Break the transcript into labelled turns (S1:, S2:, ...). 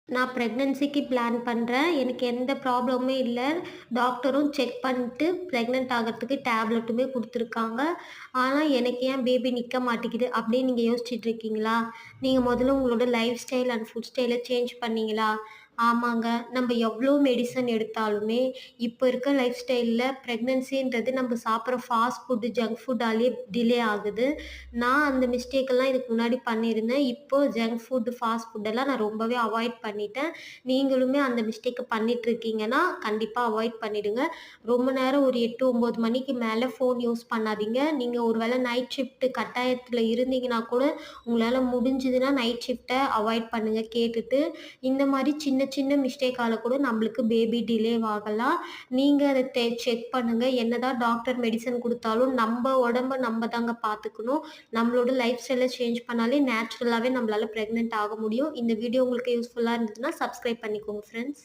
S1: நான் பிரெக்னன்சிக்கு பிளான் பண்றேன். எனக்கு எந்த ப்ராப்ளமுமே இல்ல. டாக்டரும் செக் பண்ணிட்டு பிரெக்னன்ட் ஆகறதுக்கு டேப்லெட்டுமே குடுத்துருக்காங்க. ஆனா, எனக்கு ஏன் பேபி நிக்க மாட்டேங்குது அப்படின்னு நீங்க யோசிச்சுட்டு இருக்கீங்களா? நீங்க முதல்ல உங்களோட லைஃப் ஸ்டைல் அண்ட் ஃபுட் ஸ்டைல சேஞ்ச் பண்ணீங்களா? ஆமாங்க. நம்ம எவ்ளோ மெடிசன் எடுத்தாலுமே, இப்ப இருக்க லைஃப் ஸ்டைல்ல பிரெக்னன்சின்றது நம்ம சாப்பிடுற ஃபாஸ்ட் ஃபுட், ஜங்க் ஃபுட்டாலயே டிலே ஆகுது. நான் அந்த மிஸ்டேக்கெல்லாம் இதுக்கு முன்னாடி பண்ணியிருந்தேன். இப்போ ஜங்க் ஃபுட், ஃபாஸ்ட் ஃபுட்டெல்லாம் நான் ரொம்பவே அவாய்ட் பண்ணிட்டேன். நீங்களுமே அந்த மிஸ்டேக்க பண்ணிட்டுருக்கீங்கன்னா, கண்டிப்பா அவாய்ட் பண்ணிடுங்க. ரொம்ப நேரம் ஒரு 8, 9 மணிக்கு மேல ஃபோன் யூஸ் பண்ணாதீங்க. நீங்க ஒரு வேள நைட் ஷிஃப்ட் கட்டாயத்துல இருந்தீங்கன்னா கூட, உங்களால முடிஞ்சதுன்னா நைட் ஷிஃப்ட்ட அவாய்ட் பண்ணுங்க கேட்டுட்டு. இந்த மாரி சின்ன சின்ன மிஸ்டேக்கால கூட நம்மளுக்கு பேபி டிலேவாகலாம். நீங்க அத செக் பண்ணுங்க. என்னதான் டாக்டர் மெடிசன் குடுத்தாலும், நம்ப உடம்ப நம்ப தாங்க பார்த்துக்கணும். நம்மளோட லைஃப் ஸ்டைல சேஞ்ச் பண்ணாலே நேச்சுரலாவே நம்மளால பிரெக்னன்ட் ஆக முடியும். இந்த வீடியோ உங்களுக்கு யூஸ்ஃபுல்லா இருந்ததுன்னா, சப்ஸ்கிரைப் பண்ணிக்கோங்க ஃப்ரெண்ட்ஸ்.